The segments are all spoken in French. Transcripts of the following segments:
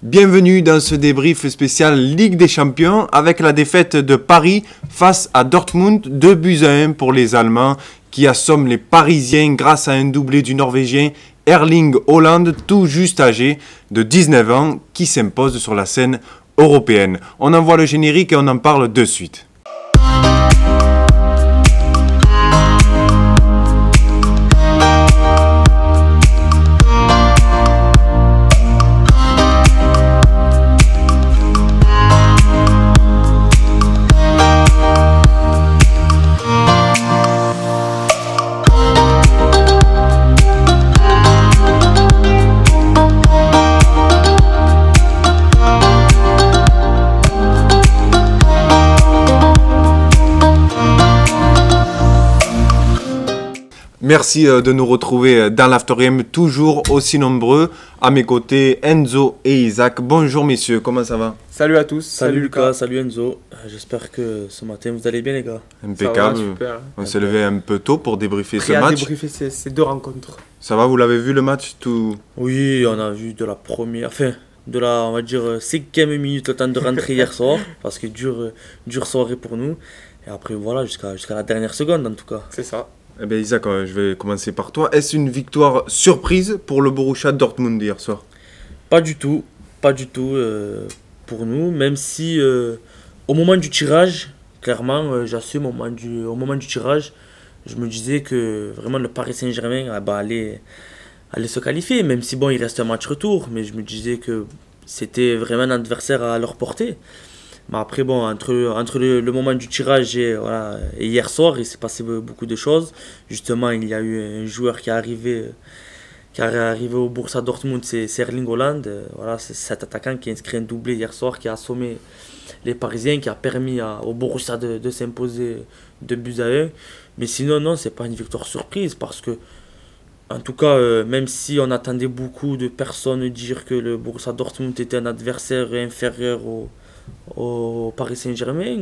Bienvenue dans ce débrief spécial Ligue des Champions avec la défaite de Paris face à Dortmund, 2-1 pour les Allemands qui assomment les Parisiens grâce à un doublé du Norvégien Erling Haaland, tout juste âgé de 19 ans, qui s'impose sur la scène européenne. On envoie le générique et on en parle de suite. Merci de nous retrouver dans l'After-Game, toujours aussi nombreux. À mes côtés, Enzo et Isaac. Bonjour messieurs, comment ça va? Salut à tous. Salut Lucas, salut Enzo. J'espère que ce matin vous allez bien les gars. Impeccable. Ça va, super. On s'est levé un peu tôt pour débriefer ce Prêt à match. débriefer ces deux rencontres. Ça va, vous l'avez vu le match tout... Oui, on a vu de la première, de la, on va dire, 5e minute, le temps de rentrer hier soir, parce que dure soirée pour nous. Et après voilà, jusqu'à la dernière seconde en tout cas. C'est ça. Eh bien Isaac, je vais commencer par toi. Est-ce une victoire surprise pour le Borussia Dortmund hier soir? Pas du tout pour nous, même si au moment du tirage, clairement, j'assume au moment du tirage, je me disais que vraiment le Paris Saint-Germain allait se qualifier, même si bon, il reste un match retour, mais je me disais que c'était vraiment un adversaire à leur portée. Mais après, bon, entre le moment du tirage et hier soir, il s'est passé beaucoup de choses. Justement, il y a eu un joueur qui est arrivé au Borussia Dortmund, c'est Erling Haaland. Voilà, c'est cet attaquant qui a inscrit un doublé hier soir, qui a assommé les Parisiens, qui a permis au Borussia de s'imposer 2-1. Mais sinon, non, c'est pas une victoire surprise parce que, en tout cas, même si on attendait beaucoup de personnes dire que le Borussia Dortmund était un adversaire inférieur au Paris Saint-Germain,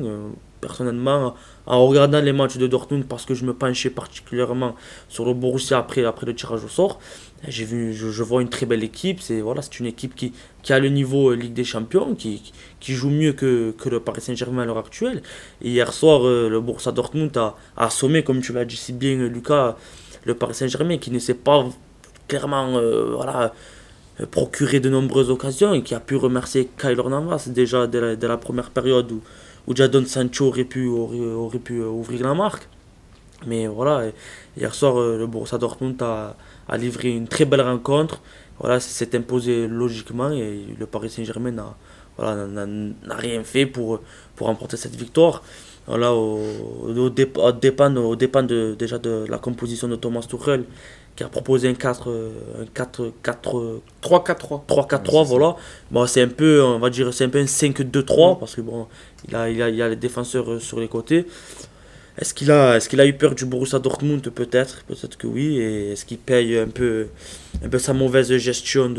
personnellement, en regardant les matchs de Dortmund, parce que je me penchais particulièrement sur le Borussia après le tirage au sort, je vois une très belle équipe. C'est une équipe qui a le niveau Ligue des Champions, qui joue mieux que le Paris Saint-Germain à l'heure actuelle. Et hier soir, le Borussia Dortmund a assommé, comme tu l'as dit si bien Lucas, le Paris Saint-Germain, qui ne s'est pas clairement procuré de nombreuses occasions et qui a pu remercier Keylor Navas déjà dès la première période où Jadon Sancho aurait pu ouvrir la marque. Mais voilà, hier soir, le Borussia Dortmund a livré une très belle rencontre. Voilà, s'est imposé logiquement et le Paris Saint-Germain n'a rien fait pour remporter cette victoire. Voilà, au dépend déjà de la composition de Thomas Tuchel, qui a proposé un 3-4-3, voilà. Bon, c'est un peu, on va dire, c'est un peu un 5-2-3 parce que bon, il y a les défenseurs sur les côtés. Est-ce qu'il a eu peur du Borussia Dortmund? Peut-être que oui. Et est-ce qu'il paye un peu sa mauvaise gestion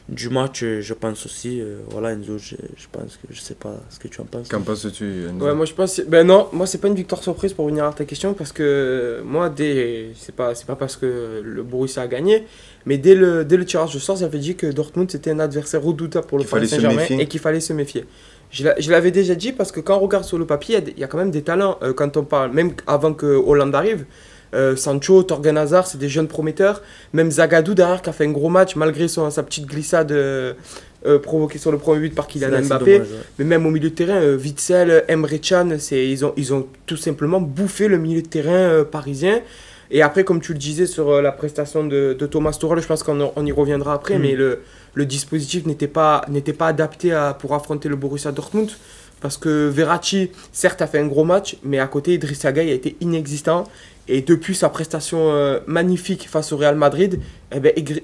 du match? Je pense aussi. Voilà, Enzo, je pense que je sais pas ce que tu en penses. Qu'en penses-tu, Enzo? Ouais, moi je pense. Ben non, moi c'est pas une victoire surprise pour revenir à ta question, parce que moi, c'est pas parce que le Borussia a gagné, mais dès le tirage au sort, j'avais dit que Dortmund c'était un adversaire redoutable pour le Paris Saint-Germain et qu'il fallait se méfier. Je l'avais déjà dit parce que quand on regarde sur le papier, il y a quand même des talents. Quand on parle, même avant que Haaland arrive, Sancho, Thorgan Hazard, c'est des jeunes prometteurs. Même Zagadou derrière qui a fait un gros match malgré sa petite glissade provoquée sur le premier but par Kylian Mbappé. Dommage, ouais. Mais même au milieu de terrain, Witsel, Emre Can, ils ont tout simplement bouffé le milieu de terrain parisien. Et après, comme tu le disais sur la prestation de Thomas Tuchel, je pense qu'on y reviendra après, mais le dispositif n'était pas adapté pour affronter le Borussia Dortmund, parce que Verratti, certes, a fait un gros match, mais à côté, Idrissa Gueye a été inexistant. Et depuis sa prestation magnifique face au Real Madrid,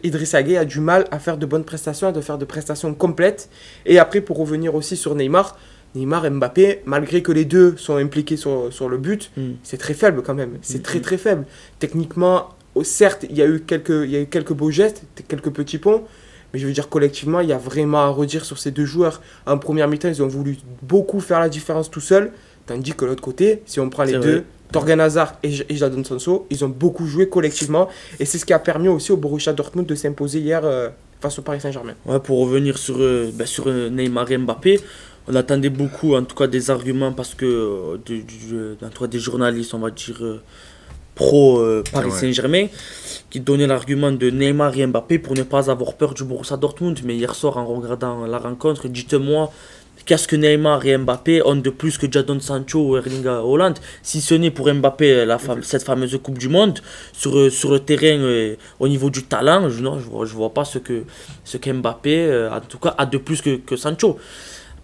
Idrissa Gueye a du mal à faire de bonnes prestations, à faire de prestations complètes. Et après, pour revenir aussi sur Neymar, Mbappé, malgré que les deux sont impliqués sur le but, c'est très faible quand même. C'est très faible. Techniquement, certes, il y a eu quelques beaux gestes, quelques petits ponts, mais je veux dire collectivement, il y a vraiment à redire sur ces deux joueurs. En première mi-temps, ils ont voulu beaucoup faire la différence tout seuls, tandis que de l'autre côté, si on prend les deux, Thorgan Hazard et Jadon Sancho, ils ont beaucoup joué collectivement. Et c'est ce qui a permis aussi au Borussia Dortmund de s'imposer hier face au Paris Saint-Germain. Ouais, pour revenir sur Neymar et Mbappé, on attendait beaucoup, en tout cas, des arguments parce que, en tout cas, des journalistes, on va dire, pro-Paris Saint-Germain, qui donnaient l'argument de Neymar et Mbappé pour ne pas avoir peur du Borussia Dortmund. Mais hier soir, en regardant la rencontre, dites-moi, qu'est-ce que Neymar et Mbappé ont de plus que Jadon Sancho ou Erling Haaland, si ce n'est pour Mbappé cette fameuse Coupe du Monde sur le terrain au niveau du talent. Je vois pas ce que Mbappé en tout cas a de plus que Sancho.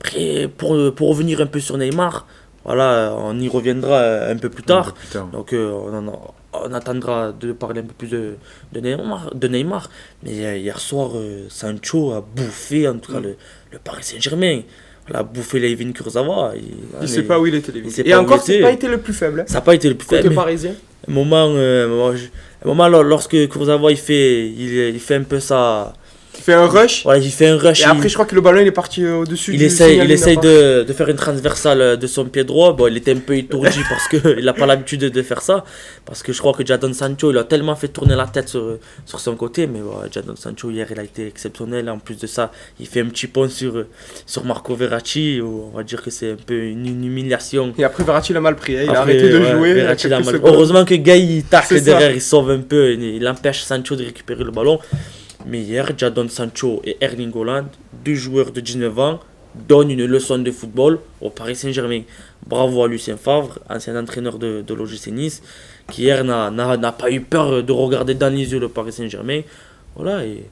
Après, pour revenir un peu sur Neymar, voilà, on y reviendra un peu plus tard. Donc on attendra de parler un peu plus de Neymar. Mais hier soir, Sancho a bouffé en tout cas le Paris Saint-Germain. Il a bouffé Layvin Kurzawa. Il ne sait pas où il était. Et encore, ça n'a pas été le plus faible. Ça n'a pas été le plus faible. Côté parisien. Un moment lorsque Kurzawa il fait un peu ça. Il fait un rush. Ouais, il fait un rush. Et après, je crois que le ballon il est parti au-dessus. Il essaye de faire une transversale de son pied droit. Bon, il était un peu étourdi parce qu'il n'a pas l'habitude de faire ça. Parce que je crois que Jadon Sancho, il a tellement fait tourner la tête sur son côté. Mais Jadon Sancho, hier, il a été exceptionnel. En plus de ça, il fait un petit pont sur Marco Verratti. On va dire que c'est un peu une humiliation. Et après, Verratti l'a mal pris. Il a arrêté de jouer. Heureusement que Gay, il tacle derrière, il sauve un peu. Il empêche Sancho de récupérer le ballon. Mais hier, Jadon Sancho et Erling Haaland, deux joueurs de 19 ans, donnent une leçon de football au Paris Saint-Germain. Bravo à Lucien Favre, ancien entraîneur de l'OGC Nice, qui hier n'a pas eu peur de regarder dans les yeux le Paris Saint-Germain. Voilà, et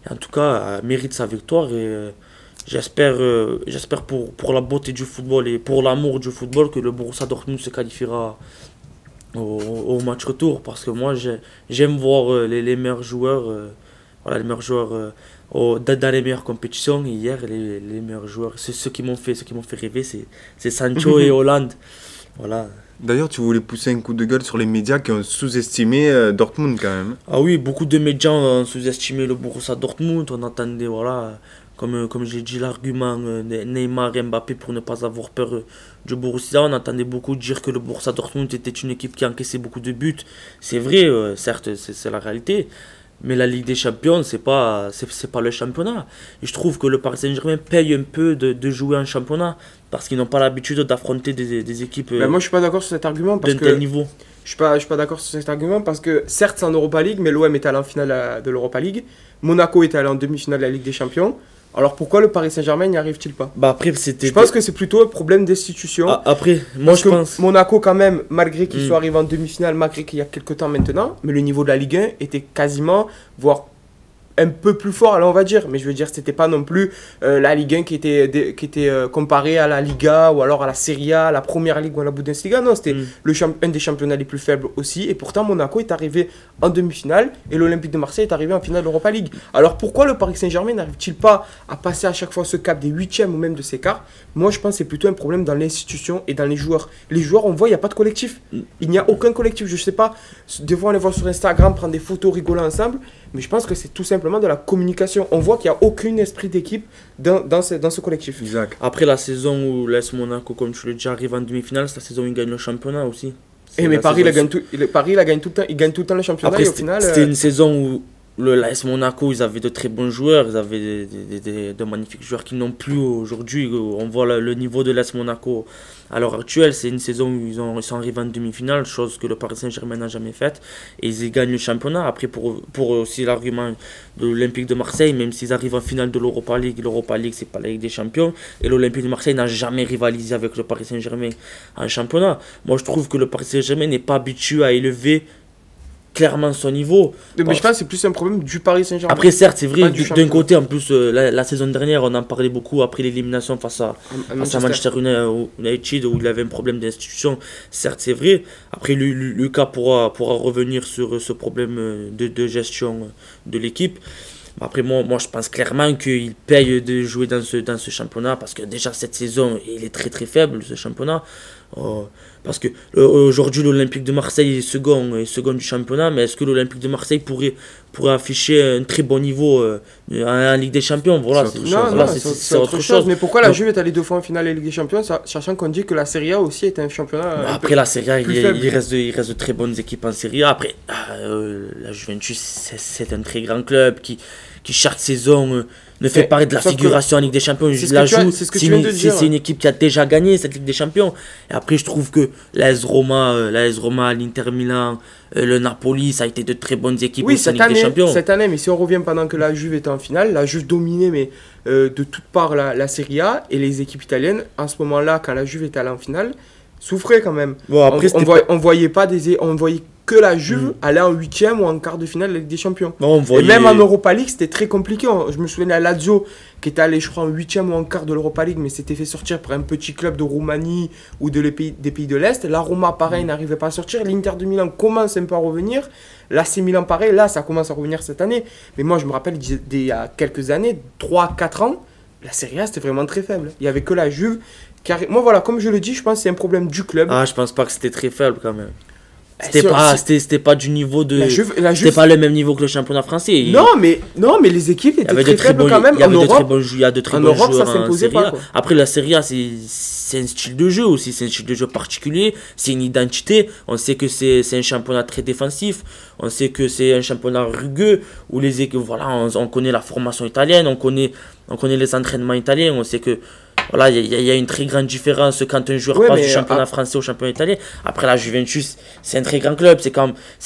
en tout cas, mérite sa victoire. Et j'espère pour la beauté du football et pour l'amour du football que le Borussia Dortmund se qualifiera au match retour. Parce que moi, j'aime voir les meilleurs joueurs. Voilà, les meilleurs joueurs dans les meilleures compétitions. Et hier, les meilleurs joueurs, ceux qui m'ont fait rêver, c'est Sancho et Haaland. Voilà. D'ailleurs, tu voulais pousser un coup de gueule sur les médias qui ont sous-estimé Dortmund quand même. Ah oui, beaucoup de médias ont sous-estimé le Borussia Dortmund. On attendait, voilà, comme j'ai dit, l'argument Neymar et Mbappé pour ne pas avoir peur du Borussia. On entendait beaucoup dire que le Borussia Dortmund était une équipe qui encaissait beaucoup de buts. C'est vrai, certes, c'est la réalité. Mais la Ligue des Champions, c'est pas le championnat. Et je trouve que le Paris Saint-Germain paye un peu de jouer en championnat parce qu'ils n'ont pas l'habitude d'affronter des équipes moi, je suis pas d'accord sur cet argument parce d'un tel niveau. Je suis pas d'accord sur cet argument parce que certes, c'est en Europa League, mais l'OM est allé en finale de l'Europa League. Monaco est allé en demi-finale de la Ligue des Champions. Alors pourquoi le Paris Saint-Germain n'y arrive-t-il pas? Après, je pense que c'est plutôt un problème d'institution. Après, moi je pense. Monaco, quand même, malgré qu'il soit arrivé en demi-finale, malgré qu'il y a quelques temps maintenant, mais le niveau de la Ligue 1 était quasiment, voire un peu plus fort, alors on va dire. Mais je veux dire, c'était pas non plus la Ligue 1 qui était comparée à la Liga ou alors à la Serie A, la Première Ligue ou à la Bundesliga. Non, c'était un des championnats les plus faibles aussi. Et pourtant, Monaco est arrivé en demi-finale et l'Olympique de Marseille est arrivé en finale de l'Europa League. Alors pourquoi le Paris Saint-Germain n'arrive-t-il pas à passer à chaque fois ce cap des huitièmes ou même de ces quarts? Moi, je pense que c'est plutôt un problème dans l'institution et dans les joueurs. Les joueurs, on voit, il n'y a pas de collectif. Il n'y a aucun collectif. Je sais pas, des fois on les voit sur Instagram prendre des photos, rigoler ensemble. Mais je pense que c'est tout simplement de la communication. On voit qu'il n'y a aucun esprit d'équipe dans ce collectif. Exact. Après la saison où l'AS Monaco, comme tu l'as dit, arrive en demi-finale, c'est la saison où il gagne le championnat aussi. Mais Paris, il gagne tout le temps. Il gagne tout le temps le championnat. Après, et au final, c'était une saison où l'AS Monaco, ils avaient de très bons joueurs. Ils avaient de magnifiques joueurs qui n'ont plus aujourd'hui. On voit le niveau de l'AS Monaco à l'heure actuelle. C'est une saison où ils sont arrivés en demi-finale, chose que le Paris Saint-Germain n'a jamais faite. Et ils gagnent le championnat. Après, pour aussi l'argument de l'Olympique de Marseille, même s'ils arrivent en finale de l'Europa League, c'est pas la Ligue des Champions. Et l'Olympique de Marseille n'a jamais rivalisé avec le Paris Saint-Germain en championnat. Moi, je trouve que le Paris Saint-Germain n'est pas habitué à élever clairement son niveau. Mais je pense que c'est plus un problème du Paris Saint-Germain. Après, certes, c'est vrai, d'un côté, en plus, la saison dernière, on en parlait beaucoup après l'élimination face à Manchester United, où il avait un problème d'institution. Certes, c'est vrai. Après, Lucas pourra revenir sur ce problème de gestion de l'équipe. Après, moi, je pense clairement qu'il paye de jouer dans ce championnat parce que déjà, cette saison, il est très très faible, ce championnat. Parce que aujourd'hui l'Olympique de Marseille est second du championnat, mais est-ce que l'Olympique de Marseille pourrait afficher un très bon niveau en Ligue des Champions? Voilà, c'est autre chose. Mais pourquoi la Juve est allée 2 fois en finale de Ligue des Champions, sachant qu'on dit que la Serie A aussi est un championnat. Après la Serie A, il reste de très bonnes équipes en Serie A. Après, la Juventus, c'est un très grand club qui chaque saison ne fait pas de la figuration en Ligue des Champions. C'est une équipe qui a déjà gagné cette Ligue des Champions. Et après, je trouve que l'AS Roma, l'Inter Milan, le Napoli, ça a été de très bonnes équipes aussi en Ligue des Champions. Cette année, mais si on revient pendant que la Juve était en finale, la Juve dominait mais de toutes parts la Serie A, et les équipes italiennes, en ce moment-là, quand la Juve était allée en finale, souffraient quand même. Bon, après, on voyait que la Juve allait en 8e ou en quart de finale de la Ligue des Champions. Et même en Europa League, c'était très compliqué. Je me souviens à Lazio, qui était allé, je crois, en 8e ou en quart de l'Europa League, mais s'était fait sortir par un petit club de Roumanie ou des pays de l'Est. La Roma, pareil, n'arrivait pas à sortir. L'Inter de Milan commence un peu à revenir. L'AC Milan, pareil, là, ça commence à revenir cette année. Mais moi, je me rappelle, il y a quelques années, 3-4 ans, la Serie A, c'était vraiment très faible. Il n'y avait que la Juve. Moi, voilà, comme je le dis, je pense que c'est un problème du club. Je pense pas que c'était très faible quand même. C'était pas du niveau de. C'était pas le même niveau que le championnat français. Non, mais les équipes étaient très faibles quand même. Il y a de très bons joueurs ça s'imposait pas. Après, la Serie A, c'est un style de jeu aussi. C'est un style de jeu particulier. C'est une identité. On sait que c'est un championnat très défensif. On sait que c'est un championnat rugueux où les équipes, voilà, on connaît la formation italienne, on connaît les entraînements italiens. On sait que. Voilà, il y a une très grande différence quand un joueur passe du championnat français au championnat italien. Après, la Juventus, c'est un très grand club. C'est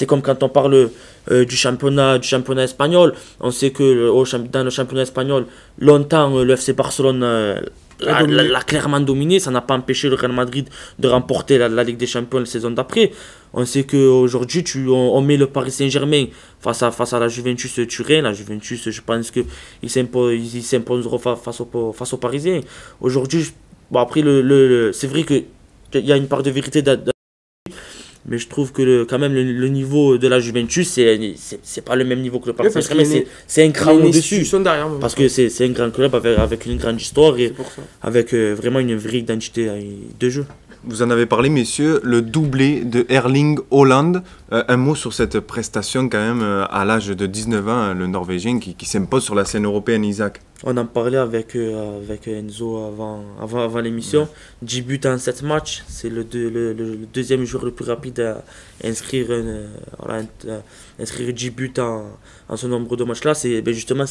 comme quand on parle du championnat espagnol. On sait que dans le championnat espagnol, longtemps, le FC Barcelone l'a clairement dominé. Ça n'a pas empêché le Real Madrid de remporter la Ligue des Champions la saison d'après. On sait qu'aujourd'hui, on met le Paris Saint-Germain face à la Juventus Turin. La Juventus, je pense qu'ils s'imposeront face aux Parisiens. Aujourd'hui, après, c'est vrai qu'il y a une part de vérité mais je trouve que quand même le niveau de la Juventus, c'est pas le même niveau que le Paris Saint-Germain. C'est un cran au-dessus. Parce que c'est un grand club avec une grande histoire et avec vraiment une vraie identité de jeu. Vous en avez parlé, messieurs, le doublé de Erling Haaland. Un mot sur cette prestation quand même à l'âge de 19 ans, le Norvégien qui s'impose sur la scène européenne, Isaac. On en parlait avec Enzo avant l'émission. 10 buts en 7 matchs. C'est le deuxième joueur le plus rapide à inscrire 10 buts en ce nombre de matchs-là. C'est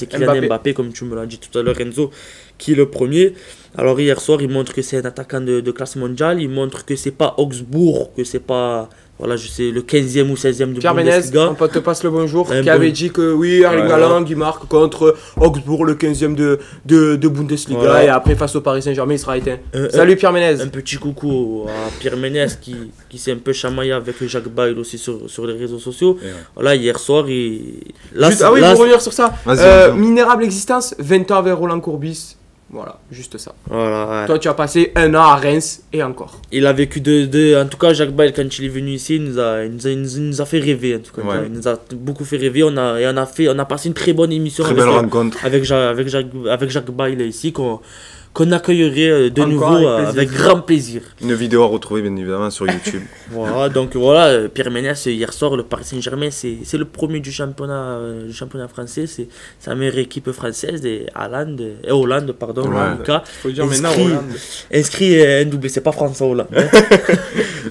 Kylian Mbappé, comme tu me l'as dit tout à l'heure, Enzo, qui est le premier. Alors hier soir, il montre que c'est un attaquant de classe mondiale. Il montre que c'est pas Augsbourg, que c'est pas... Voilà, je sais, le 15e ou 16e de Pierre Bundesliga. On te passe le bonjour, qui avait dit que oui, Erling Haaland, il marque contre Augsbourg, le 15e de Bundesliga, voilà. Et après, face au Paris Saint-Germain, il sera éteint. Salut Pierre Ménez. Un petit coucou à Pierre Ménez qui s'est un peu chamaillé avec Jacques Bail aussi sur les réseaux sociaux. Voilà, hier soir, pour revenir sur ça, Minérable Existence, 20 ans avec Roland Courbis. Voilà, juste ça. Voilà, ouais. Toi, tu as passé 1 an à Reims et encore. Il a vécu en tout cas, Jacques Bail, quand il est venu ici, il nous a fait rêver. En tout cas, il nous a beaucoup fait rêver. On a passé une très bonne émission. Très belle rencontre. Avec Jacques Bail ici, qu'on accueillerait de nouveau avec grand plaisir. Une vidéo à retrouver bien évidemment sur YouTube. Voilà, donc voilà, Pierre Ménès, hier soir, le Paris Saint-Germain, c'est le premier du championnat français, c'est la meilleure équipe française, et Hollande, pardon, Lucas. Faut dire maintenant Hollande. Inscrit un doublé, c'est pas François Hollande.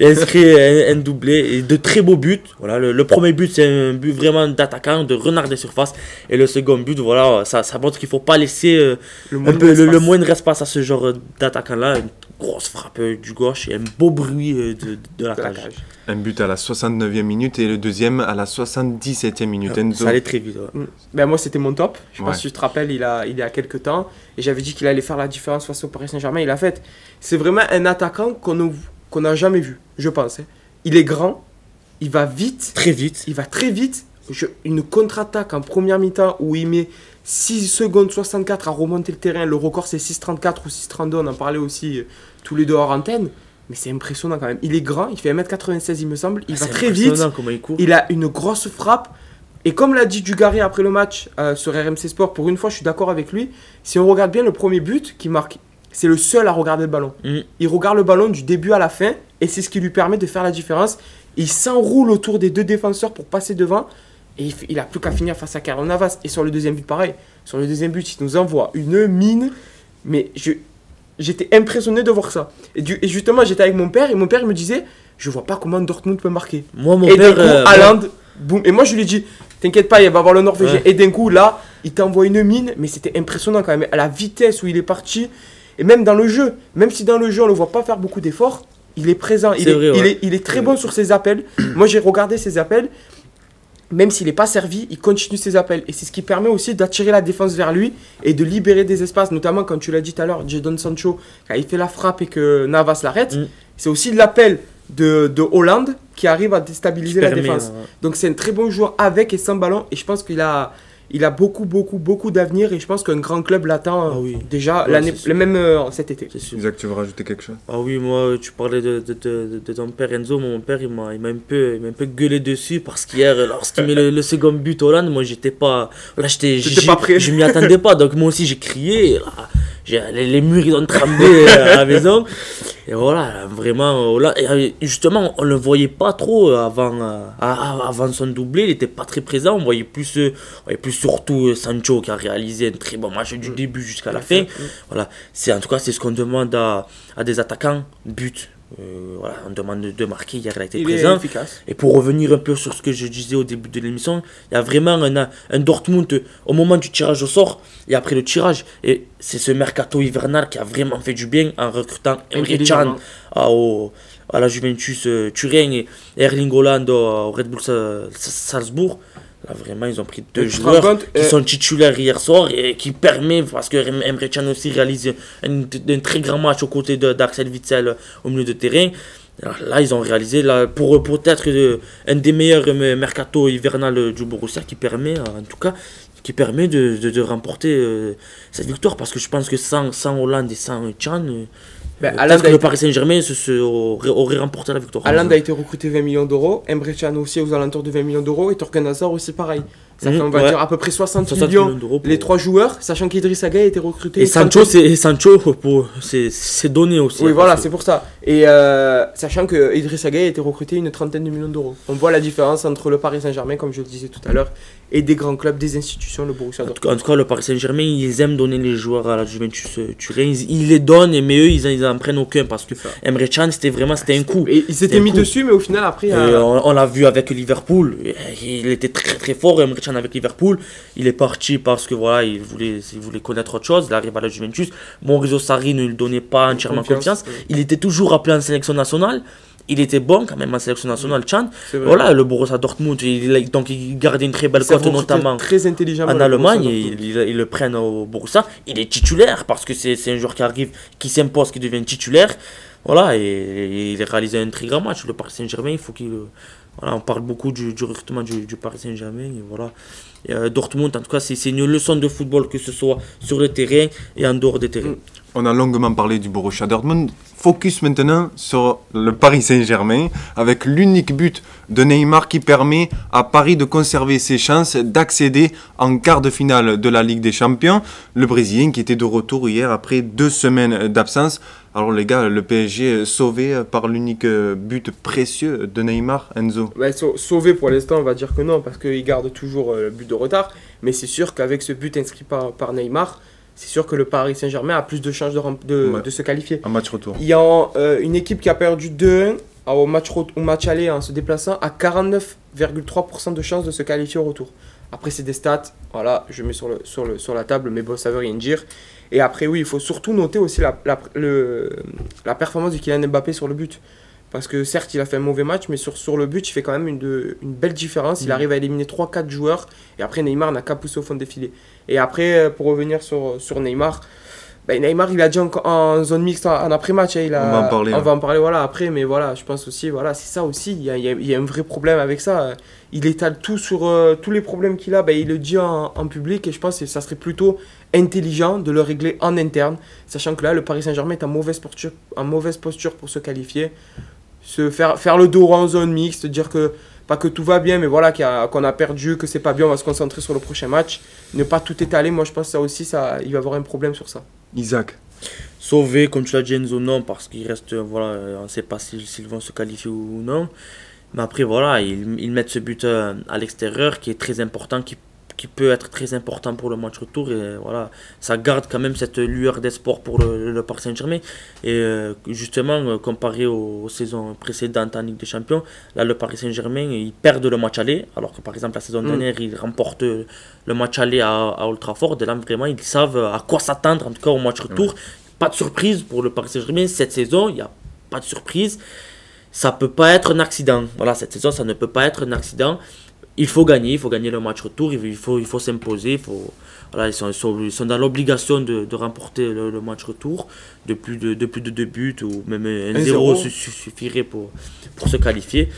Inscrit un doublé et de très beaux buts. Voilà, le premier but, c'est un but vraiment d'attaquant, de renard des surfaces, et le second but, voilà, ça montre qu'il faut pas laisser le moindre espace à ce genre d'attaquant-là. Une grosse frappe du gauche et un beau bruit de la cage. Un but à la 69e minute et le deuxième à la 77e minute. Ça allait très vite. Ouais. Ben moi, c'était mon top. Je pense que tu te rappelles, il y a quelques temps. Et j'avais dit qu'il allait faire la différence face au Paris Saint-Germain. Il l'a fait. C'est vraiment un attaquant qu'on n'a jamais vu, je pense. Il est grand, il va vite. Très vite. Il va très vite. Une contre-attaque en première mi-temps où il met 6 secondes 64 à remonter le terrain. Le record, c'est 6,34 ou 6,32. On en parlait aussi tous les deux hors antenne. Mais c'est impressionnant quand même. Il est grand, il fait 1m96, il me semble. Il va très vite. Il a une grosse frappe. Et comme l'a dit Dugarry après le match sur RMC Sport, pour une fois, je suis d'accord avec lui. Si on regarde bien le premier but qu'il marque, c'est le seul à regarder le ballon. Il regarde le ballon du début à la fin et c'est ce qui lui permet de faire la différence. Il s'enroule autour des deux défenseurs pour passer devant et il n'a plus qu'à finir face à Keylor Navas. Et sur le deuxième but, pareil. Sur le deuxième but, il nous envoie une mine. Mais j'étais impressionné de voir ça. Et justement, j'étais avec mon père et mon père il me disait, je vois pas comment Dortmund peut marquer. Moi, mon et père. d'un coup, Haaland, boum. Et moi, je lui ai dit, t'inquiète pas, il va avoir le Norvégien. Ouais. Et d'un coup, là, il t'envoie une mine, mais c'était impressionnant quand même. À la vitesse où il est parti, et même dans le jeu, même si dans le jeu, on le voit pas faire beaucoup d'efforts, il est présent. Il est très bon sur ses appels. Moi, j'ai regardé ses appels. Même s'il n'est pas servi, il continue ses appels. Et c'est ce qui permet aussi d'attirer la défense vers lui et de libérer des espaces. Notamment, comme tu l'as dit tout à l'heure, Jadon Sancho, quand il fait la frappe et que Navas l'arrête, c'est aussi l'appel de Hollande qui arrive à déstabiliser la défense. Donc c'est un très bon joueur avec et sans ballon. Et je pense qu'il a beaucoup d'avenir. Et je pense qu'un grand club l'attend déjà même cet été. Isaac, tu veux rajouter quelque chose? Ah oui, moi, tu parlais de ton père Enzo. Mon père, il m'a un peu gueulé dessus parce qu'hier, lorsqu'il met le second but Hollande, moi, j'étais pas. Là, pas prêt. Je m'y attendais pas. Donc, moi aussi, j'ai crié. Là, les murs, ils ont tremblé à la maison. Et voilà, vraiment, Hollande, et justement, on le voyait pas trop avant son doublé. Il était pas très présent. On voyait plus surtout Sancho qui a réalisé un très bon match du début jusqu'à la fin. Voilà, en tout cas, c'est ce qu'on demande à des attaquants, but. Voilà, on demande de marquer, hier il a été présent. Efficace. Et pour revenir un peu sur ce que je disais au début de l'émission, il y a vraiment un Dortmund au moment du tirage au sort et après le tirage. Et c'est ce mercato hivernal qui a vraiment fait du bien en recrutant Emre Can à la Juventus Turin et Erling Haaland au Red Bull Salzbourg. Là, vraiment, ils ont pris deux joueurs qui sont titulaires hier soir et qui permet, parce que Emre Can aussi réalise un très grand match aux côtés d'Axel Witsel au milieu de terrain. Alors là, ils ont réalisé pour peut-être un des meilleurs mercato hivernal du Borussia qui permet, en tout cas, de remporter cette victoire. Parce que je pense que sans Hollande et sans Can, peut-être que le Paris Saint-Germain aurait remporté la victoire. Haaland a été recruté 20 millions d'euros, Emre Can aussi aux alentours de 20 millions d'euros et Torgan Hazard aussi pareil. Ça fait on va dire à peu près 60 millions d'euros les trois joueurs, sachant qu'Idrissa Gueye a été recruté. Et Sancho, c'est donné aussi. Oui, voilà, c'est pour ça. Et sachant qu'Idrissa Gueye a été recruté une trentaine de millions d'euros. On voit la différence entre le Paris Saint-Germain, comme je le disais tout à l'heure, et des grands clubs, des institutions, le Borussia Dortmund. En tout cas, le Paris Saint-Germain, ils aiment donner les joueurs à la Juventus Turin. Ils les donnent, mais eux, ils n'en prennent aucun parce que Emre Can, c'était un coup. Et ils s'étaient mis dessus, mais au final, après. On l'a vu avec Liverpool. Il était très très fort, Emre Can, avec Liverpool. Il est parti parce que voilà, il voulait connaître autre chose. Il arrive à la Juventus. Maurizio Sarri ne lui donnait pas entièrement confiance. Il était toujours appelé en sélection nationale. Il était bon quand même en sélection nationale, Can. Voilà, le Borussia Dortmund, donc il gardait une très belle cote, notamment très intelligemment en Allemagne. Ils le prennent au Borussia. Il est titulaire parce que c'est un joueur qui arrive, qui s'impose, qui devient titulaire. Voilà, et il a réalisé un très grand match. Le Paris Saint-Germain, il faut qu'il. Voilà, on parle beaucoup du recrutement du Paris Saint-Germain. Et voilà. Et Dortmund, en tout cas, c'est une leçon de football, que ce soit sur le terrain et en dehors des terrains. On a longuement parlé du Borussia Dortmund. Focus maintenant sur le Paris Saint-Germain avec l'unique but de Neymar qui permet à Paris de conserver ses chances d'accéder en quart de finale de la Ligue des Champions. Le Brésilien qui était de retour hier après 2 semaines d'absence. Alors les gars, le PSG sauvé par l'unique but précieux de Neymar, Enzo. Ouais, sauvé pour l'instant, on va dire que non, parce qu'il garde toujours le but de retard. Mais c'est sûr qu'avec ce but inscrit par Neymar, c'est sûr que le Paris Saint-Germain a plus de chances de se qualifier. Un match retour. Il y a une équipe qui a perdu 2-1 au match aller en se déplaçant à 49,3% de chances de se qualifier au retour. Après, c'est des stats, voilà, je mets sur la table, mais bon, ça veut rien dire. Et après, oui, il faut surtout noter aussi la performance de Kylian Mbappé sur le but. Parce que certes, il a fait un mauvais match, mais sur le but, il fait quand même une belle différence. Il arrive à éliminer 3-4 joueurs. Et après, Neymar n'a qu'à pousser au fond des filets. Et après, pour revenir sur Neymar, Neymar, il a dit en zone mixte en après-match. Hein, on va en parler voilà, après. Mais voilà, je pense aussi, voilà, c'est ça aussi. Il y a un vrai problème avec ça. Il étale tout sur tous les problèmes qu'il a. Il le dit en public. Et je pense que ça serait plutôt intelligent de le régler en interne. Sachant que là, le Paris Saint-Germain est en mauvaise posture pour se qualifier. Faire le dos en zone mixte, dire que pas que tout va bien, mais voilà qu'on a perdu, que c'est pas bien, on va se concentrer sur le prochain match. Ne pas tout étaler, moi je pense que ça aussi, il va y avoir un problème sur ça. Isaac, Sauver, comme tu l'as dit, Enzo, non, parce qu'il reste, voilà, on ne sait pas s'ils vont se qualifier ou non. Mais après, voilà, ils mettent ce but à l'extérieur qui est très important, qui peut être très important pour le match retour. Et voilà, ça garde quand même cette lueur d'espoir pour le Paris Saint-Germain. Et justement, comparé aux saisons précédentes en Ligue des Champions, là, le Paris Saint-Germain, ils perdent le match aller. Alors que par exemple, la saison dernière, ils remportent le match aller à Old Trafford. Et là, vraiment, ils savent à quoi s'attendre, en tout cas au match retour. Pas de surprise pour le Paris Saint-Germain. Cette saison, il n'y a pas de surprise. Ça peut pas être un accident. Voilà, cette saison, ça ne peut pas être un accident. Il faut gagner le match retour, il faut s'imposer. Voilà, ils sont dans l'obligation de remporter le match retour. De plus de 2 buts ou même un 0 suffirait pour se qualifier.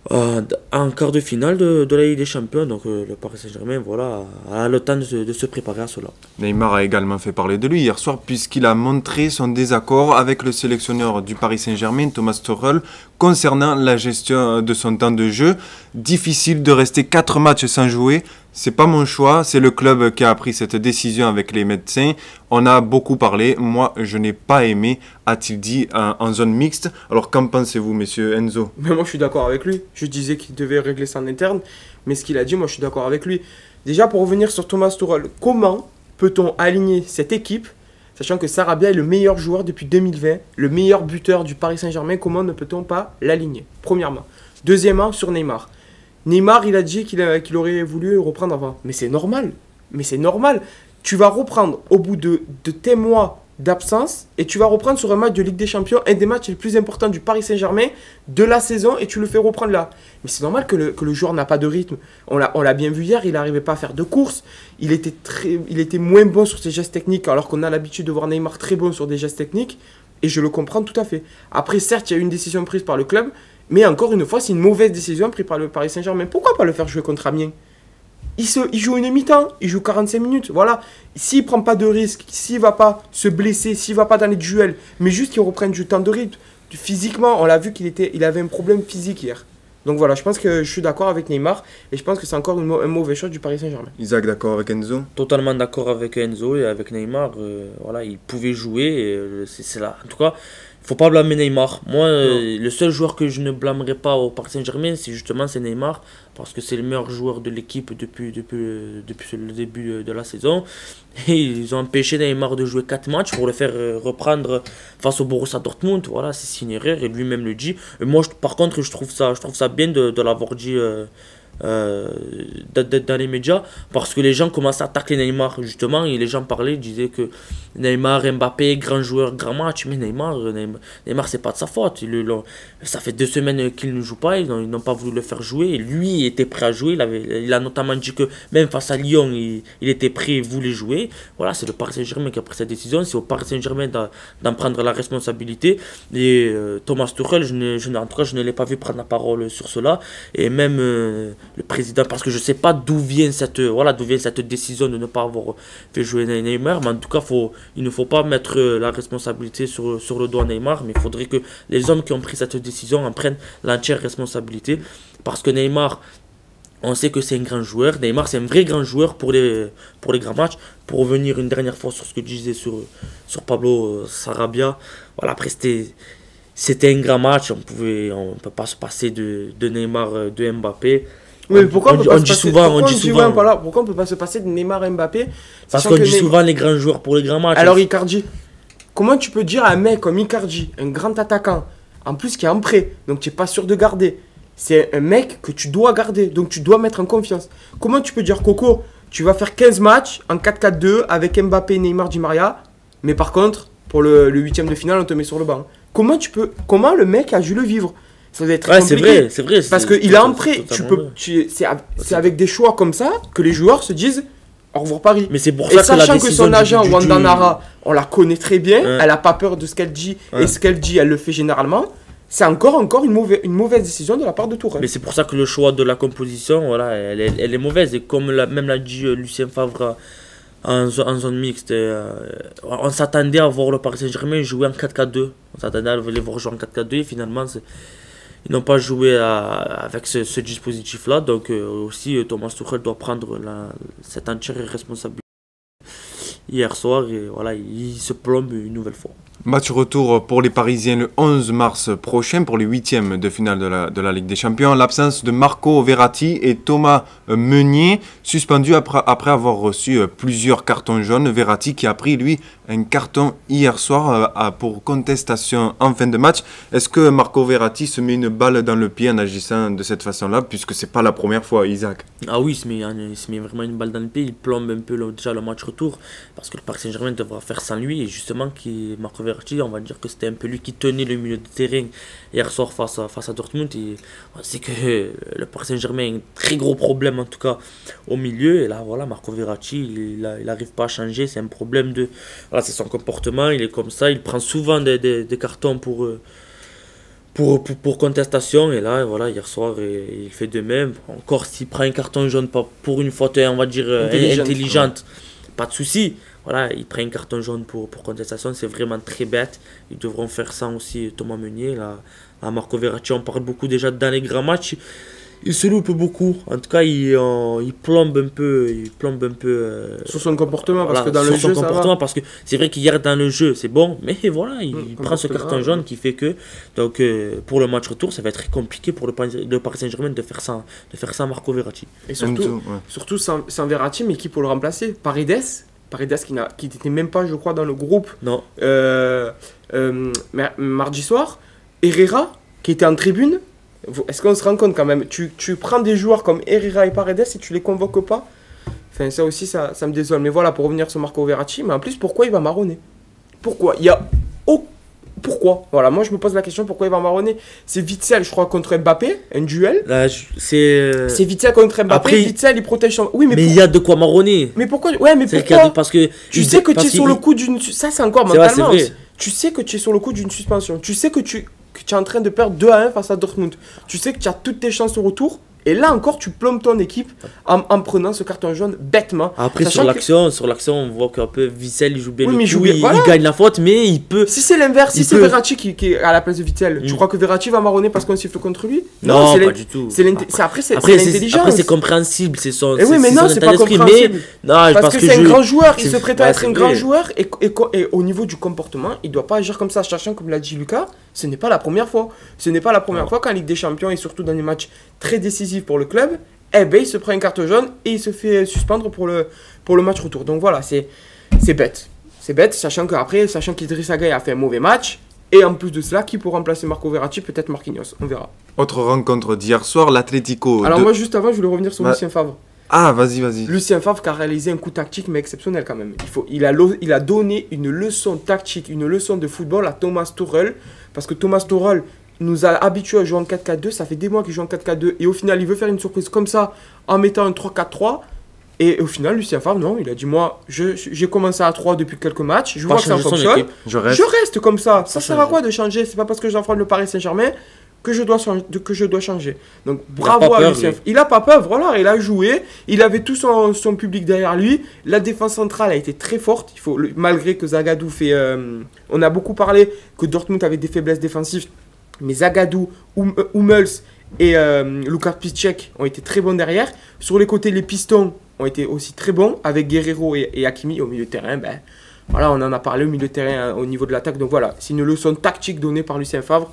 En quart de finale de la Ligue des Champions, donc le Paris Saint-Germain voilà, a le temps de se préparer à cela. Neymar a également fait parler de lui hier soir puisqu'il a montré son désaccord avec le sélectionneur du Paris Saint-Germain, Thomas Tuchel, concernant la gestion de son temps de jeu. Difficile de rester 4 matchs sans jouer. C'est pas mon choix, c'est le club qui a pris cette décision avec les médecins. On a beaucoup parlé, moi je n'ai pas aimé, a-t-il dit en zone mixte. Alors qu'en pensez-vous, monsieur Enzo? Mais moi je suis d'accord avec lui. Je disais qu'il devait régler ça en interne, mais ce qu'il a dit, moi je suis d'accord avec lui. Déjà pour revenir sur Thomas Tuchel, comment peut-on aligner cette équipe, sachant que Sarabia est le meilleur joueur depuis 2020, le meilleur buteur du Paris Saint-Germain, comment ne peut-on pas l'aligner? Premièrement. Deuxièmement, sur Neymar. Neymar, il a dit qu'il aurait voulu reprendre avant. Mais c'est normal. Mais c'est normal. Tu vas reprendre au bout de tes mois d'absence et tu vas reprendre sur un match de Ligue des Champions, un des matchs les plus importants du Paris Saint-Germain de la saison et tu le fais reprendre là. Mais c'est normal que le joueur n'a pas de rythme. On l'a bien vu hier, il n'arrivait pas à faire de course. Il était moins bon sur ses gestes techniques alors qu'on a l'habitude de voir Neymar très bon sur des gestes techniques. Et je le comprends tout à fait. Après, certes, il y a eu une décision prise par le club. Mais encore une fois, c'est une mauvaise décision prise par le Paris Saint-Germain. Pourquoi pas le faire jouer contre Amiens? Il joue une mi-temps, il joue 45 minutes. Voilà. S'il ne prend pas de risque, s'il ne va pas se blesser, s'il ne va pas dans les duels, mais juste qu'il reprenne du temps de rythme. Physiquement, on l'a vu qu'il avait un problème physique hier. Donc voilà, je pense que je suis d'accord avec Neymar et je pense que c'est encore un mauvais choix du Paris Saint-Germain. Isaac, d'accord avec Enzo? Totalement d'accord avec Enzo et avec Neymar. Voilà, il pouvait jouer. C'est là. En tout cas, il ne faut pas blâmer Neymar. Moi, le seul joueur que je ne blâmerai pas au Paris Saint-Germain, c'est Neymar. Parce que c'est le meilleur joueur de l'équipe depuis le début de la saison. Et ils ont empêché Neymar de jouer 4 matchs pour le faire reprendre face au Borussia Dortmund. Voilà, c'est une erreur et lui-même le dit. Et moi, par contre, je trouve ça bien de l'avoir dit dans les médias parce que les gens commençaient à attaquer Neymar justement et les gens parlaient, disaient que Neymar, Mbappé, grand joueur, grand match, mais Neymar c'est pas de sa faute. Ça fait 2 semaines qu'il ne joue pas, ils n'ont pas voulu le faire jouer et lui était prêt à jouer, il a notamment dit que même face à Lyon il était prêt, il voulait jouer. Voilà, c'est le Paris Saint-Germain qui a pris cette décision, c'est au Paris Saint-Germain d'en prendre la responsabilité et Thomas Tuchel, en tout cas je ne l'ai pas vu prendre la parole sur cela et même le président, parce que je ne sais pas d'où vient cette décision de ne pas avoir fait jouer Neymar, mais en tout cas il ne faut pas mettre la responsabilité sur le dos à Neymar, mais il faudrait que les hommes qui ont pris cette décision en prennent l'entière responsabilité, parce que Neymar, on sait que c'est un grand joueur. Neymar, c'est un vrai grand joueur pour les grands matchs. Pour revenir une dernière fois sur ce que tu disais sur Pablo Sarabia, voilà, après c'était un grand match, on peut pas se passer de Neymar, de Mbappé. Oui, pourquoi on peut pas se passer de Neymar et Mbappé? Parce qu'on dit souvent les grands joueurs pour les grands matchs. Alors Icardi, comment tu peux dire à un mec comme Icardi, un grand attaquant, en plus qui est en prêt, donc tu n'es pas sûr de garder, c'est un mec que tu dois garder, donc tu dois mettre en confiance. Comment tu peux dire Coco, tu vas faire 15 matchs en 4-4-2 avec Mbappé, Neymar, Di Maria, mais par contre, pour le 8ème de finale, on te met sur le banc? Comment le mec a dû le vivre? Ça doit être très compliqué. C'est vrai. Parce qu'il est en prêt. C'est avec des choix comme ça que les joueurs se disent au revoir Paris. Mais c'est pour ça que sachant que son agent, Wanda Nara, on la connaît très bien, elle n'a pas peur de ce qu'elle dit, et ce qu'elle dit, elle le fait généralement. C'est encore une mauvaise décision de la part de Tourelle. Mais c'est pour ça que le choix de la composition, voilà, elle est mauvaise. Et comme même l'a dit Lucien Favre en zone mixte, on s'attendait à voir le Paris Saint-Germain jouer en 4-4-2. On s'attendait à les voir jouer en 4-4-2 et finalement ils n'ont pas joué avec ce dispositif-là. Donc aussi Thomas Tuchel doit prendre cette entière responsabilité. hier soir et voilà, il se plombe une nouvelle fois. Match retour pour les Parisiens le 11 mars prochain pour les huitièmes de finale de la Ligue des Champions. L'absence de Marco Verratti et Thomas Meunier suspendus après avoir reçu plusieurs cartons jaunes. Verratti qui a pris lui un carton hier soir pour contestation en fin de match. Est-ce que Marco Verratti se met une balle dans le pied en agissant de cette façon-là, puisque c'est pas la première fois, Isaac? Ah oui, il se met vraiment une balle dans le pied, il plombe un peu déjà le match retour parce que le Paris Saint-Germain devra faire sans lui et justement Marco Verratti, on va dire que c'était un peu lui qui tenait le milieu de terrain hier soir face à Dortmund et on sait que le Paris Saint-Germain a un très gros problème en tout cas au milieu et là voilà, Marco Verratti il n'arrive pas à changer, c'est un problème de... Voilà, c'est son comportement, il est comme ça, il prend souvent des cartons pour contestation et là voilà, hier soir il fait de même. Encore s'il prend un carton jaune pour une faute on va dire intelligente, pas de souci. Voilà, il prend un carton jaune pour contestation, c'est vraiment très bête. Ils devront faire ça aussi, Thomas Meunier. Là, à Marco Verratti, on parle beaucoup déjà dans les grands matchs. Il se loupe beaucoup. En tout cas, il plombe un peu. Sur son comportement, parce voilà, que dans le jeu, ça va. parce que c'est vrai qu'hier dans le jeu, c'est bon, mais voilà, il prend ce carton jaune qui fait que. Donc, pour le match retour, ça va être très compliqué pour le Paris Saint-Germain de faire ça à Marco Verratti. Et surtout sans Verratti, mais qui pour le remplacer? Paredes qui n'était même pas, je crois, dans le groupe. Non. Mardi soir. Herrera, qui était en tribune. Est-ce qu'on se rend compte quand même? Tu prends des joueurs comme Herrera et Paredes et tu les convoques pas? Enfin, ça aussi, ça me désole. Mais voilà, pour revenir sur Marco Verratti, mais en plus, pourquoi il va marronner? Pourquoi? Pourquoi? Voilà, moi je me pose la question, pourquoi il va marronner? C'est Witsel, je crois, contre Mbappé, un duel. Là, c'est Witsel contre Mbappé. Après, Witsel, il protège son... Oui, mais il y a de quoi marronner. Mais pourquoi? Ouais, mais pourquoi? Parce que tu sais que tu es sur le coup d'une... Ça, c'est encore mentalement. Tu sais que tu es sur le coup d'une suspension. Tu sais que tu es en train de perdre 2-1 face à Dortmund. Tu sais que tu as toutes tes chances au retour. Et là encore, tu plombes ton équipe en prenant ce carton jaune bêtement. Après, sur l'action, on voit qu'un peu Witsel, il joue bien. Oui, mais il gagne la faute, mais il peut. Si c'est l'inverse, si c'est Verratti qui est à la place de Witsel, tu crois que Verratti va marronner parce qu'on siffle contre lui? Non, pas du tout. Après, c'est l'intelligence. Après, c'est compréhensible. C'est son. Oui, mais non, c'est pas compréhensible. Parce que c'est un grand joueur, il se prétend être un grand joueur. Et au niveau du comportement, il doit pas agir comme ça. Sachant, comme l'a dit Lucas, ce n'est pas la première fois. Ce n'est pas la première fois qu'en Ligue des Champions et surtout dans les matchs très décisifs pour le club, il se prend une carte jaune et il se fait suspendre pour le match retour. Donc voilà, c'est bête. C'est bête, sachant qu'Idrissa Gueye a fait un mauvais match. Et en plus de cela, qui pour remplacer Marco Verratti? Peut-être Marquinhos, on verra. Autre rencontre d'hier soir, l'Atlético. Alors moi, juste avant, je voulais revenir sur Lucien Favre. Ah, vas-y. Lucien Favre qui a réalisé un coup tactique, mais exceptionnel quand même. Il a donné une leçon tactique, une leçon de football à Thomas Tuchel. Parce que Thomas Tuchel nous a habitués à jouer en 4-4-2. Ça fait des mois qu'il joue en 4-4-2. Et au final, il veut faire une surprise comme ça en mettant un 3-4-3. Et au final, Lucien Favre, non, il a dit, moi, j'ai commencé à 3 depuis quelques matchs. Je vois que ça fonctionne. Je reste comme ça. Ça sert à quoi de changer? C'est pas parce que j'affronte le Paris Saint-Germain que je dois changer. Donc bravo à Lucien. Il a pas peur, voilà, il a joué, il avait tout son public derrière lui. La défense centrale a été très forte, malgré que Zagadou fait... on a beaucoup parlé que Dortmund avait des faiblesses défensives, mais Zagadou, Hummels et Lukas Piszczek ont été très bons derrière. Sur les côtés, les pistons ont été aussi très bons, avec Guerreiro et Hakimi au milieu de terrain. Voilà, on en a parlé au milieu de terrain au niveau de l'attaque. Donc voilà, c'est une leçon tactique donnée par Lucien Favre.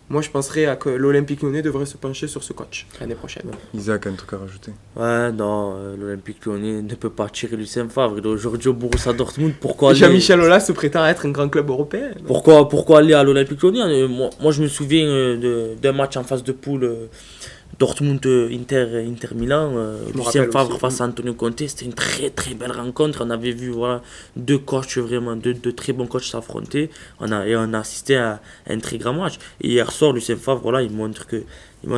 Moi, je penserais que l'Olympique Lyonnais devrait se pencher sur ce coach l'année prochaine. Isaac, un truc à rajouter? Ouais, non, l'Olympique Lyonnais ne peut pas tirer Lucien Favre. Il est aujourd'hui au Borussia Dortmund. Jean-Michel Aulas se prétend à être un grand club européen. Pourquoi aller à l'Olympique Lyonnais? Moi, je me souviens d'un match en phase de poule. Dortmund-Inter Milan, Lucien Favre face à Antonio Conte, c'était une très très belle rencontre. On avait vu deux coachs, vraiment deux très bons coachs s'affronter. On a assisté à un très grand match. Et hier soir, Lucien Favre, il montre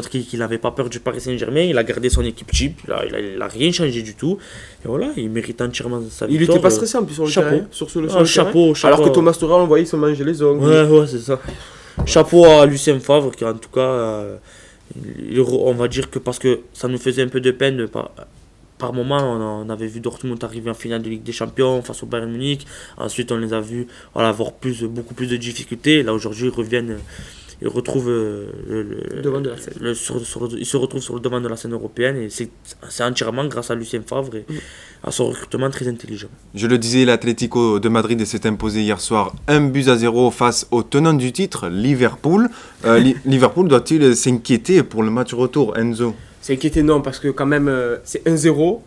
qu'il n'avait pas peur du Paris Saint-Germain. Il a gardé son équipe type, il n'a rien changé du tout. Et voilà, il mérite entièrement sa victoire. Il n'était pas stressé en plus sur le terrain. Chapeau. Alors que Thomas Tuchel, on voyait, il se mangeait les ongles. Ouais, c'est ça. Chapeau à Lucien Favre qui, en tout cas... on va dire que parce que ça nous faisait un peu de peine par moment, on avait vu Dortmund arriver en finale de Ligue des Champions face au Bayern Munich. Ensuite, on les a vus avoir beaucoup plus de difficultés. Là, aujourd'hui, il retrouve Devant de la scène. il se retrouve sur le devant de la scène européenne et c'est entièrement grâce à Lucien Favre et à son recrutement très intelligent. Je le disais, l'Atlético de Madrid s'est imposé hier soir 1-0 face au tenant du titre, Liverpool. Liverpool doit-il s'inquiéter pour le match retour, Enzo? C'est inquiété, non, parce que quand même, c'est 1-0.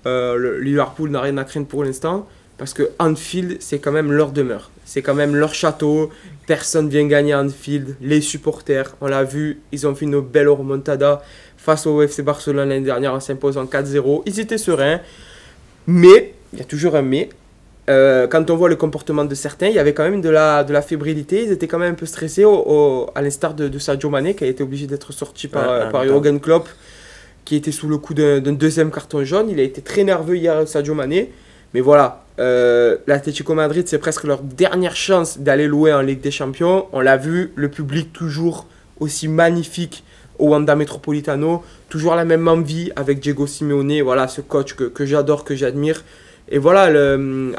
Le Liverpool n'a rien à craindre pour l'instant. Parce que Anfield, c'est quand même leur demeure. C'est quand même leur château. Personne vient gagner à Anfield. Les supporters, on l'a vu, ils ont fait une belle remontada face au FC Barcelone l'année dernière en s'imposant 4-0. Ils étaient sereins. Mais, il y a toujours un mais. Quand on voit le comportement de certains, il y avait quand même de la fébrilité. Ils étaient quand même un peu stressés, à l'instar de Sadio Mané, qui a été obligé d'être sorti par Jürgen Klopp, qui était sous le coup d'un deuxième carton jaune. Il a été très nerveux hier, Sadio Mané. Mais voilà, l'Atlético Madrid, c'est presque leur dernière chance d'aller louer en Ligue des Champions. On l'a vu, le public toujours aussi magnifique au Wanda Metropolitano. Toujours la même envie avec Diego Simeone, voilà, ce coach que j'adore, que j'admire. Et voilà,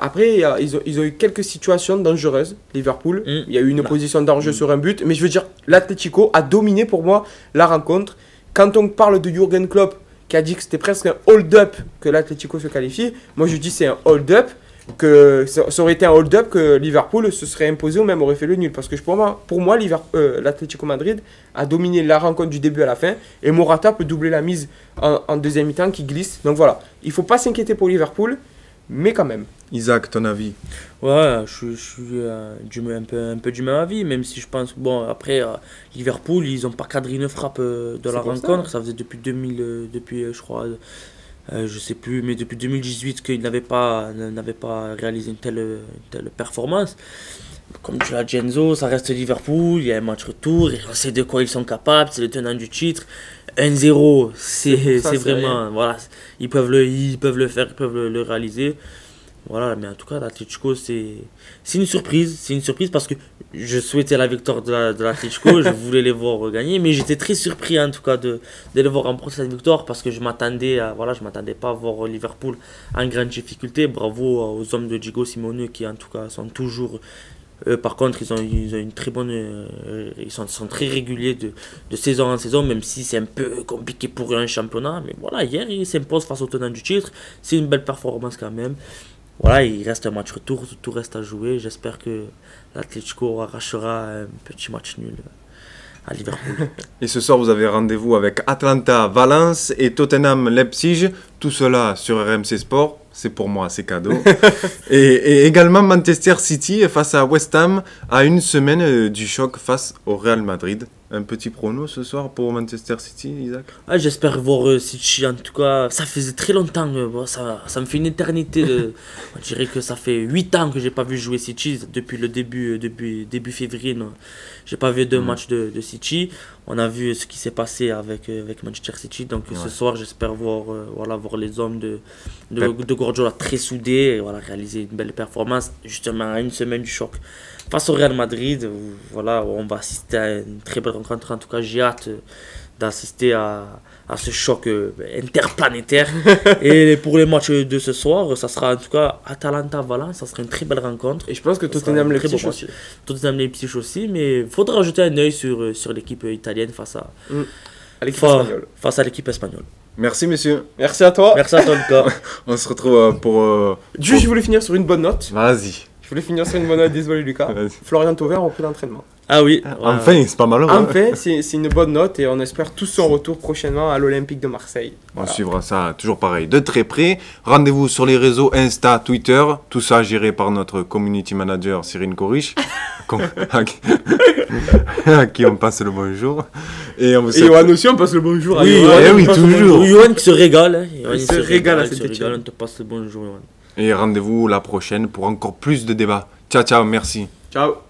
après, ils ont eu quelques situations dangereuses, Liverpool. Il y a eu une opposition d'enjeu sur un but. Mais je veux dire, l'Atlético a dominé pour moi la rencontre. Quand on parle de Jürgen Klopp, qui a dit que c'était presque un hold-up que l'Atlético se qualifie. Moi, je dis c'est un hold-up, que ça aurait été un hold-up que Liverpool se serait imposé ou même aurait fait le nul. Parce que pour moi l'Atlético Madrid a dominé la rencontre du début à la fin et Morata peut doubler la mise en deuxième mi-temps qui glisse. Donc voilà, il ne faut pas s'inquiéter pour Liverpool, mais quand même. Isaac, ton avis? Ouais, je suis un peu du même avis, même si je pense, bon, après, Liverpool, ils n'ont pas cadré une frappe de la rencontre, ça faisait depuis je crois, je sais plus, mais depuis 2018 qu'ils n'avaient pas réalisé une telle performance. Comme tu l'as dit, Enzo, ça reste Liverpool, il y a un match retour, et on sait de quoi ils sont capables, c'est le tenant du titre. 1-0, c'est vraiment, voilà, ils peuvent le faire, ils peuvent le réaliser. Voilà, mais en tout cas, l'Atlético, c'est une surprise. C'est une surprise parce que je souhaitais la victoire de l'Atlético, je voulais les voir gagner, mais j'étais très surpris en tout cas de les voir remporter cette victoire parce que je m'attendais pas à voir Liverpool en grande difficulté. Bravo aux hommes de Diego Simeone qui en tout cas sont toujours... par contre, ils ont une très bonne... ils sont très réguliers de saison en saison, même si c'est un peu compliqué pour eux un championnat. Mais voilà, hier, ils s'imposent face au tenant du titre. C'est une belle performance quand même. Voilà, il reste un match retour, tout reste à jouer. J'espère que l'Atlético arrachera un petit match nul à Liverpool. Et ce soir, vous avez rendez-vous avec Atlanta, Valence et Tottenham, Leipzig. Tout cela sur RMC Sport. C'est pour moi, c'est cadeau. et également Manchester City face à West Ham à une semaine du choc face au Real Madrid. Un petit prono ce soir pour Manchester City, Isaac? J'espère voir City, en tout cas. Ça faisait très longtemps, ça me fait une éternité. On dirait que ça fait 8 ans que j'ai pas vu jouer City. Depuis le début février, j'ai pas vu 2 matchs de City. On a vu ce qui s'est passé avec Manchester City. Donc ce soir, j'espère voir les hommes de Guardiola très soudés et réaliser une belle performance justement à une semaine du choc face au Real Madrid. Voilà, on va assister à une très belle rencontre. En tout cas, j'ai hâte d'assister à ce choc interplanétaire. Et pour les matchs de ce soir, ça sera en tout cas Atalanta-Valence, ça sera une très belle rencontre. Et je pense que Tottenham Leipzig aussi. Tottenham Leipzig aussi, mais il faudra jeter un œil sur l'équipe italienne face à l'équipe espagnole. Merci messieurs. Merci à toi. Merci à toi Lucas. On se retrouve pour... Juste, je voulais finir sur une bonne note. Vas-y. Je voulais finir sur une bonne note, désolé Lucas. Florian Thauvin a repris l'entraînement. Ah oui. Enfin, c'est pas malheureux. Enfin, c'est une bonne note et on espère tous son retour prochainement à l'Olympique de Marseille. Voilà. On suivra ça toujours pareil, de très près. Rendez-vous sur les réseaux Insta, Twitter, tout ça géré par notre community manager Cyrine Corich, à qui on passe le bonjour. Et Johan aussi, on passe le bonjour à Johan. Oui, toujours. Johan qui se régale. Il se régale à cette équipe. On te passe le bonjour, Johan. Et rendez-vous la prochaine pour encore plus de débats. Ciao, ciao, merci. Ciao.